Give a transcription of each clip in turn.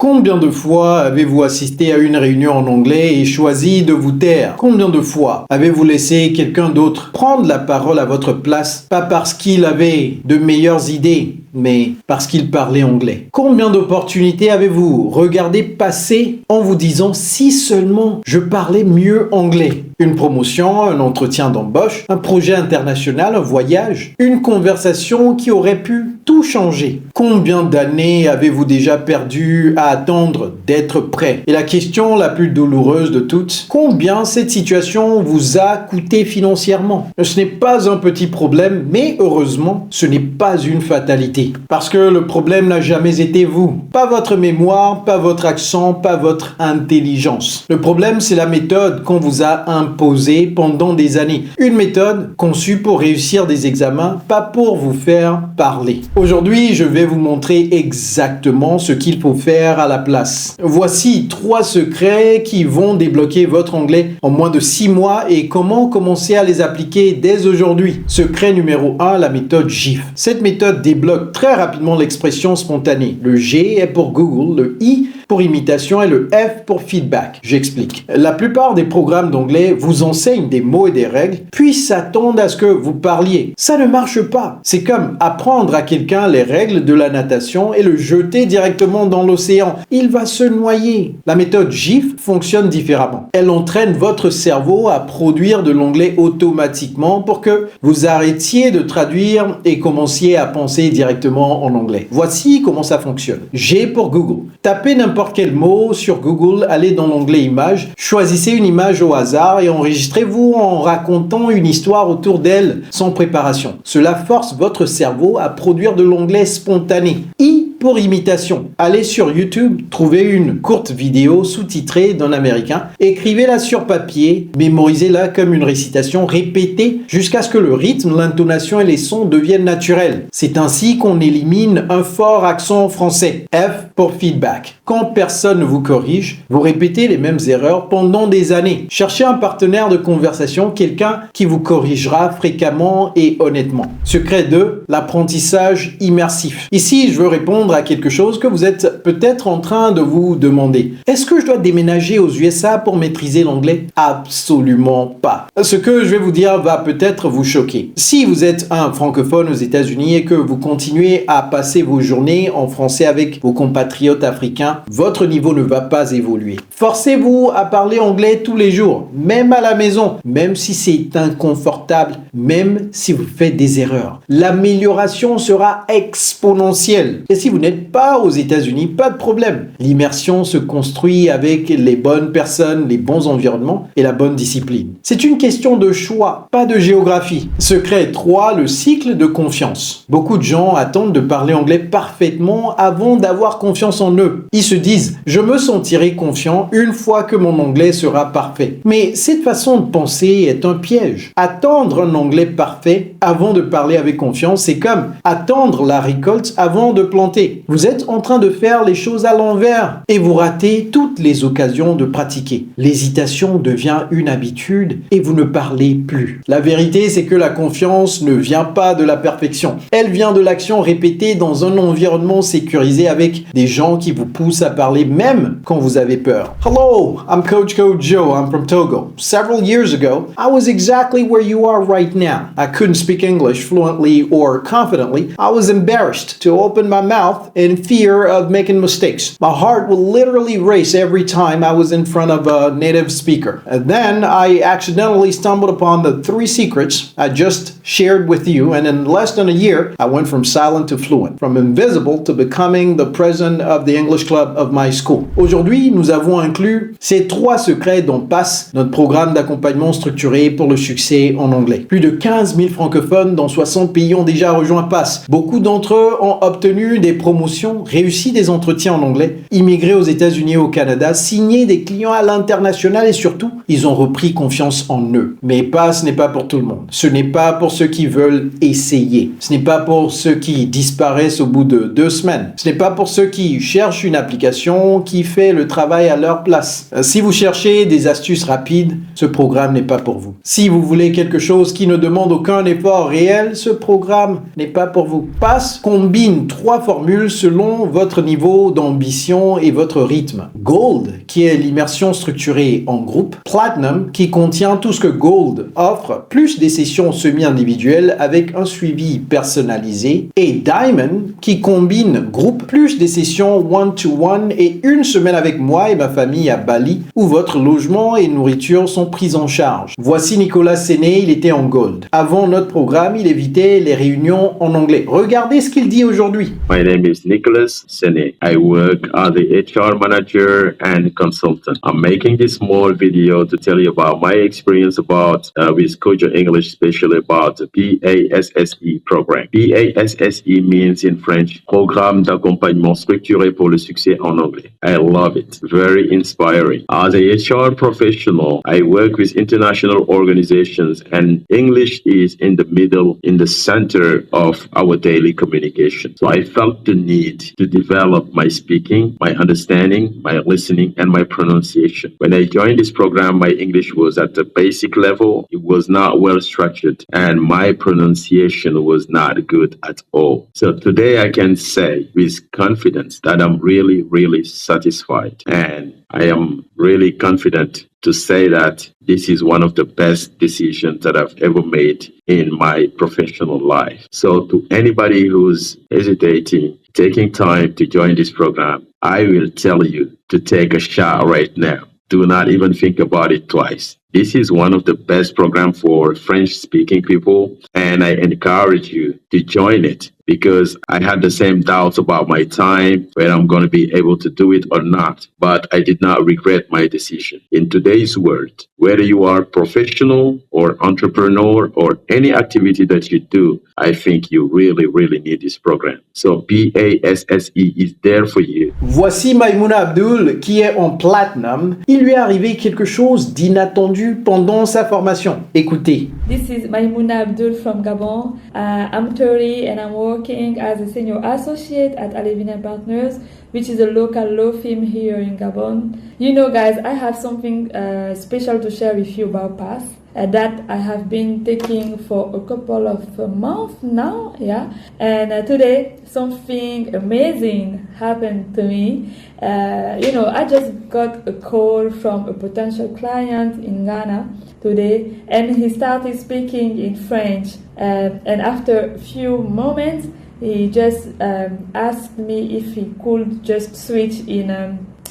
Combien de fois avez-vous assisté à une réunion en anglais et choisi de vous taire? Combien de fois avez-vous laissé quelqu'un d'autre prendre la parole à votre place, pas parce qu'il avait de meilleures idées, mais parce qu'il parlait anglais? Combien d'opportunités avez-vous regardé passer en vous disant si seulement je parlais mieux anglais? Une promotion, un entretien d'embauche, un projet international, un voyage, une conversation qui aurait pu tout changer. Combien d'années avez-vous déjà perdu à attendre d'être prêt? Et la question la plus douloureuse de toutes, combien cette situation vous a coûté financièrement? Ce n'est pas un petit problème, mais heureusement, ce n'est pas une fatalité. Parce que le problème n'a jamais été vous. Pas votre mémoire, pas votre accent, pas votre intelligence. Le problème, c'est la méthode qu'on vous a imposée pendant des années. Une méthode conçue pour réussir des examens, pas pour vous faire parler. Aujourd'hui, je vais vous montrer exactement ce qu'il faut faire à la place. Voici 3 secrets qui vont débloquer votre anglais en moins de 6 mois et comment commencer à les appliquer dès aujourd'hui. Secret numéro 1, la méthode GIF. Cette méthode débloque très rapidement l'expression spontanée. Le G est pour Google, le I pour imitation et le F pour feedback. J'explique. La plupart des programmes d'anglais vous enseignent des mots et des règles, puis s'attendent à ce que vous parliez. Ça ne marche pas. C'est comme apprendre à quelqu'un les règles de la natation et le jeter directement dans l'océan. Il va se noyer. La méthode GIF fonctionne différemment. Elle entraîne votre cerveau à produire de l'anglais automatiquement pour que vous arrêtiez de traduire et commenciez à penser directement en anglais. Voici comment ça fonctionne. G pour Google. Tapez n'importe quel mot sur Google, allez dans l'onglet images, choisissez une image au hasard et enregistrez-vous en racontant une histoire autour d'elle sans préparation. Cela force votre cerveau à produire de l'anglais spontané. I pour imitation. Allez sur YouTube, trouvez une courte vidéo sous-titrée d'un Américain, écrivez-la sur papier, mémorisez-la comme une récitation, répétez jusqu'à ce que le rythme, l'intonation et les sons deviennent naturels. C'est ainsi qu'on élimine un fort accent français. F pour feedback. Quand personne ne vous corrige, vous répétez les mêmes erreurs pendant des années. Cherchez un partenaire de conversation, quelqu'un qui vous corrigera fréquemment et honnêtement. Secret 2, l'apprentissage immersif. Ici, je veux répondre à quelque chose que vous êtes peut-être en train de vous demander. Est-ce que je dois déménager aux USA pour maîtriser l'anglais? Absolument pas. Ce que je vais vous dire va peut-être vous choquer. Si vous êtes un francophone aux États-Unis et que vous continuez à passer vos journées en français avec vos compatriotes africains, votre niveau ne va pas évoluer. Forcez-vous à parler anglais tous les jours, même à la maison, même si c'est inconfortable, même si vous faites des erreurs. L'amélioration sera exponentielle. Et si vous n'êtes pas aux États-Unis, pas de problème. L'immersion se construit avec les bonnes personnes, les bons environnements et la bonne discipline. C'est une question de choix, pas de géographie. Secret 3, le cycle de confiance. Beaucoup de gens attendent de parler anglais parfaitement avant d'avoir confiance en eux. Ils se disent « je me sentirai confiant une fois que mon anglais sera parfait ». Mais cette façon de penser est un piège. Attendre un anglais parfait avant de parler avec confiance, c'est comme attendre la récolte avant de planter. Vous êtes en train de faire les choses à l'envers et vous ratez toutes les occasions de pratiquer. L'hésitation devient une habitude et vous ne parlez plus. La vérité, c'est que la confiance ne vient pas de la perfection. Elle vient de l'action répétée dans un environnement sécurisé avec des gens qui vous poussent à parler même quand vous avez peur. Hello, I'm Coach Joe. I'm from Togo. Several years ago, I was exactly where you are right now. I couldn't speak English fluently or confidently. I was embarrassed to open my mouth in fear of making mistakes. My heart would literally race every time I was in front of a native speaker. And then I accidentally stumbled upon the 3 secrets I just shared with you, and in less than a year, I went from silent to fluent, from invisible to becoming the president of the English club of my school. Aujourd'hui, nous avons inclus ces 3 secrets dont passe notre programme d'accompagnement structuré pour le succès en anglais. Plus de 15 000 francophones dans 60 pays ont déjà rejoint PASS. Beaucoup d'entre eux ont obtenu des promotions, réussi des entretiens en anglais, immigré aux États-Unis et au Canada, signé des clients à l'international et surtout, ils ont repris confiance en eux. Mais PASS n'est pas pour tout le monde. Ce n'est pas pour ceux qui veulent essayer. Ce n'est pas pour ceux qui disparaissent au bout de 2 semaines. Ce n'est pas pour ceux qui cherchent une application qui fait le travail à leur place. Si vous cherchez des astuces rapides, ce programme n'est pas pour vous. Si vous voulez quelque chose qui ne demande aucun effort réel, ce programme n'est pas pour vous. PASS combine 3 formules modules selon votre niveau d'ambition et votre rythme. Gold, qui est l'immersion structurée en groupe. Platinum, qui contient tout ce que Gold offre, plus des sessions semi-individuelles avec un suivi personnalisé. Et Diamond, qui combine groupe plus des sessions one-to-one et une semaine avec moi et ma famille à Bali, où votre logement et nourriture sont pris en charge. Voici Nicolas Séné, il était en Gold. Avant notre programme, il évitait les réunions en anglais. Regardez ce qu'il dit aujourd'hui. My name is Nicholas Sene. I work as the HR manager and consultant. I'm making this small video to tell you about my experience with Kojo English, especially about the PASSE program. PASSE means in French, Programme d'accompagnement structuré pour le succès en anglais. I love it. Very inspiring. As a HR professional, I work with international organizations, and English is in the center of our daily communication. So I felt the need to develop my speaking, my understanding, my listening, and my pronunciation. When I joined this program, my English was at the basic level. It was not well structured, and my pronunciation was not good at all. So today I can say with confidence that I'm really, really satisfied, and I am really confident to say that this is one of the best decisions that I've ever made in my professional life. So to anybody who's hesitating, taking time to join this program, I will tell you to take a shot right now. Do not even think about it twice. This is one of the best programs for French-speaking people, and I encourage you to join it because I had the same doubts about my time, whether I'm going to be able to do it or not, but I did not regret my decision. In today's world, whether you are professional or entrepreneur or any activity that you do, I think you really, really need this program. So PASSE is there for you. Voici Maïmouna Abdul qui est en platinum. Il lui est arrivé quelque chose d'inattendu pendant sa formation. Écoutez. This is Maïmouna Abdul from Gabon. I'm 30 and I'm working as a senior associate at Alevina Partners, which is a local law firm here in Gabon. You know, guys, I have something special to share with you about PASS that I have been taking for a couple of months now, yeah. And today, something amazing happened to me. I just got a call from a potential client in Ghana today, and he started speaking in French. And after a few moments, he just asked me if he could just switch in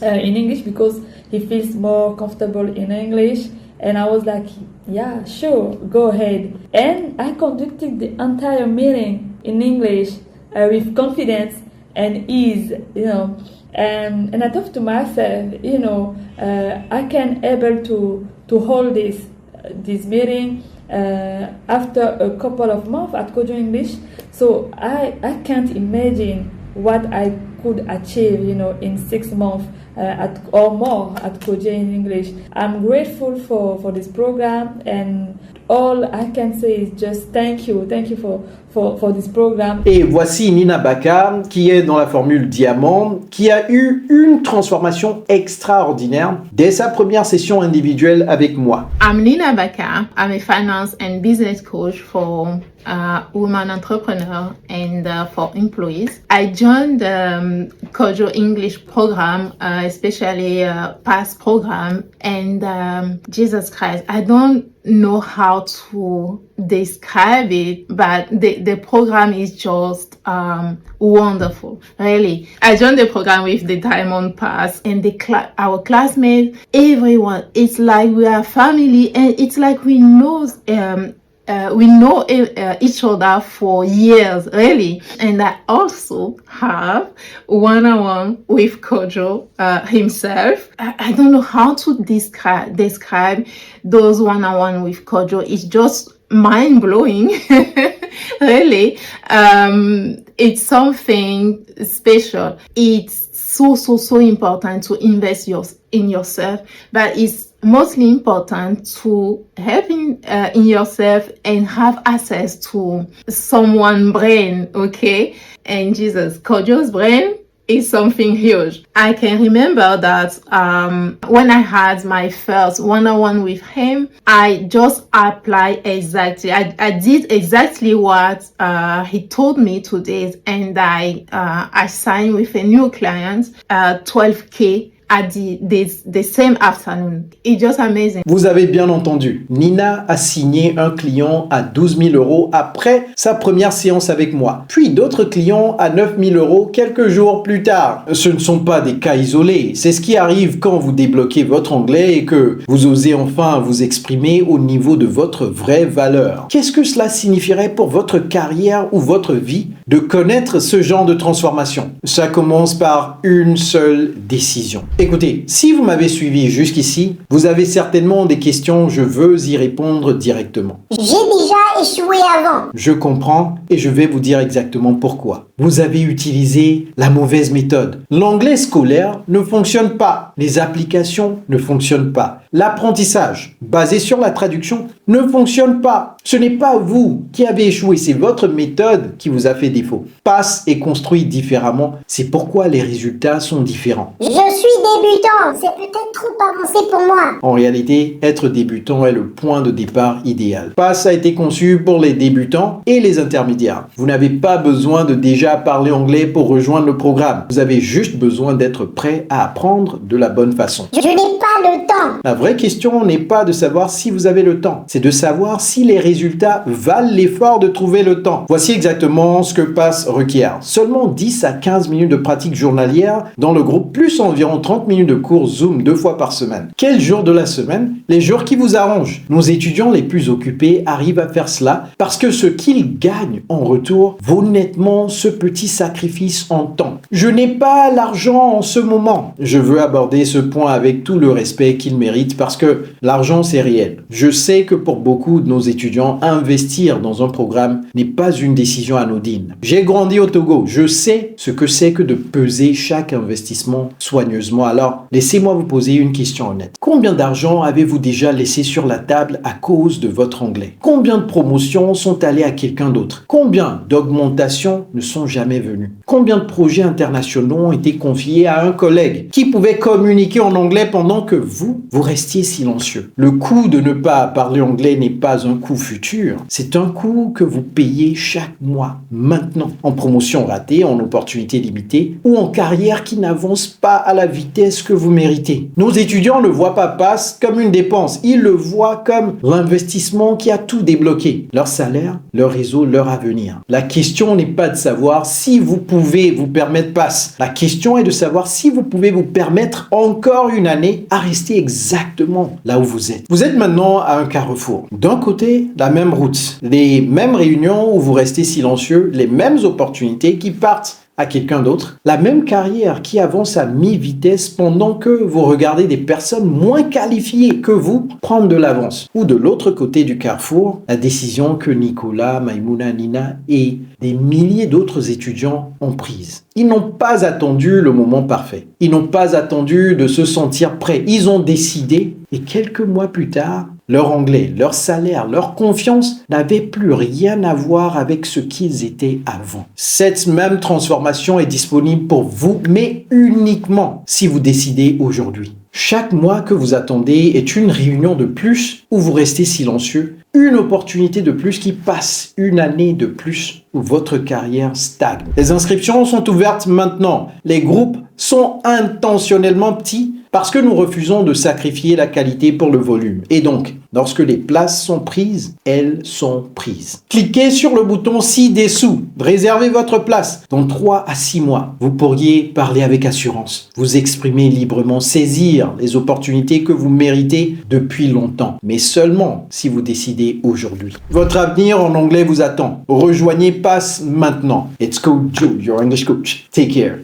English because he feels more comfortable in English. And I was like, yeah, sure, go ahead. And I conducted the entire meeting in English with confidence and ease, And I thought to myself, I can able to hold this meeting after a couple of months at Kojo English. So I can't imagine what I could achieve, in 6 months or more at Kojo English. I'm grateful for this program, and all I can say is just thank you for this program. Et voici Nina Baka, qui est dans la formule Diamant, qui a eu une transformation extraordinaire dès sa première session individuelle avec moi. I'm Nina Baka. I'm a finance and business coach for women entrepreneurs and for employees. I joined the Kojo English program, especially PASS program, and Jesus Christ, I don't know how to describe it, but the program is just wonderful, really. I joined the program with the Diamond Pass, and our classmates, everyone, it's like we are family, and it's like we know each other for years, really. And I also have one-on-one with Kojo himself. I don't know how to describe those one-on-one with Kojo. It's just mind-blowing, really. It's something special. It's so important to invest in yourself, but it's mostly important to help in yourself and have access to someone's brain, okay? And Jesus, Kojo's brain, is something huge. I can remember that when I had my first one-on-one with him, I just applied exactly. I did exactly what he told me to do, and I signed with a new client, 12K at the same afternoon. It's just amazing. Vous avez bien entendu, Nina a signé un client à 12 000 € après sa première séance avec moi, puis d'autres clients à 9 000 € quelques jours plus tard. Ce ne sont pas des cas isolés, c'est ce qui arrive quand vous débloquez votre anglais et que vous osez enfin vous exprimer au niveau de votre vraie valeur. Qu'est-ce que cela signifierait pour votre carrière ou votre vie de connaître ce genre de transformation? Ça commence par une seule décision. Écoutez, si vous m'avez suivi jusqu'ici, vous avez certainement des questions, je veux y répondre directement. J'ai déjà échoué avant. Je comprends et je vais vous dire exactement pourquoi. Vous avez utilisé la mauvaise méthode. L'anglais scolaire ne fonctionne pas. Les applications ne fonctionnent pas. L'apprentissage, basé sur la traduction, ne fonctionne pas. Ce n'est pas vous qui avez échoué, c'est votre méthode qui vous a fait défaut. PASS est construit différemment, c'est pourquoi les résultats sont différents. Je suis débutant, c'est peut-être trop avancé pour moi. En réalité, être débutant est le point de départ idéal. PASS a été conçu pour les débutants et les intermédiaires. Vous n'avez pas besoin de déjà parler anglais pour rejoindre le programme. Vous avez juste besoin d'être prêt à apprendre de la bonne façon. Je n'ai pas le temps. La vraie question n'est pas de savoir si vous avez le temps, c'est de savoir si les résultats valent l'effort de trouver le temps. Voici exactement ce que PASS requiert. Seulement 10 à 15 minutes de pratique journalière dans le groupe, plus environ 30 minutes de cours Zoom 2 fois par semaine. Quels jours de la semaine? Les jours qui vous arrangent. Nos étudiants les plus occupés arrivent à faire cela parce que ce qu'ils gagnent en retour vaut nettement ce petit sacrifice en temps. Je n'ai pas l'argent en ce moment. Je veux aborder ce point avec tout le respect qu'il mérite parce que l'argent c'est réel. Je sais que pour beaucoup de nos étudiants, investir dans un programme n'est pas une décision anodine. J'ai grandi au Togo, je sais ce que c'est que de peser chaque investissement soigneusement. Alors, laissez-moi vous poser une question honnête. Combien d'argent avez-vous déjà laissé sur la table à cause de votre anglais? Combien de promotions sont allées à quelqu'un d'autre? Combien d'augmentations ne sont jamais venues? Combien de projets internationaux ont été confiés à un collègue qui pouvait communiquer en anglais pendant que vous restiez silencieux? Le coût de ne pas parler anglais n'est pas un coût futur, c'est un coût que vous payez chaque mois, maintenant, en promotion ratée, en opportunité limitée ou en carrière qui n'avance pas à la vitesse que vous méritez. Nos étudiants ne voient pas PASS comme une dépense, ils le voient comme l'investissement qui a tout débloqué, leur salaire, leur réseau, leur avenir. La question n'est pas de savoir si vous pouvez vous permettre PASS, la question est de savoir si vous pouvez vous permettre encore une année à rester exactement là où vous êtes. Vous êtes maintenant à un carrefour. D'un côté, la même route, les mêmes réunions où vous restez silencieux, les mêmes opportunités qui partent à quelqu'un d'autre, la même carrière qui avance à mi-vitesse pendant que vous regardez des personnes moins qualifiées que vous prendre de l'avance. Ou de l'autre côté du carrefour, la décision que Nicolas, Maïmouna, Nina et des milliers d'autres étudiants ont prise. Ils n'ont pas attendu le moment parfait. Ils n'ont pas attendu de se sentir prêts. Ils ont décidé et quelques mois plus tard, leur anglais, leur salaire, leur confiance n'avaient plus rien à voir avec ce qu'ils étaient avant. Cette même transformation est disponible pour vous, mais uniquement si vous décidez aujourd'hui. Chaque mois que vous attendez est une réunion de plus où vous restez silencieux, une opportunité de plus qui passe, une année de plus où votre carrière stagne. Les inscriptions sont ouvertes maintenant. Les groupes sont intentionnellement petits parce que nous refusons de sacrifier la qualité pour le volume. Et donc, lorsque les places sont prises, elles sont prises. Cliquez sur le bouton ci-dessous. Réservez votre place. Dans 3 à 6 mois, vous pourriez parler avec assurance, vous exprimer librement, saisir les opportunités que vous méritez depuis longtemps. Mais seulement si vous décidez aujourd'hui. Votre avenir en anglais vous attend. Rejoignez PASS maintenant. It's Coach Joe, your English coach. Take care.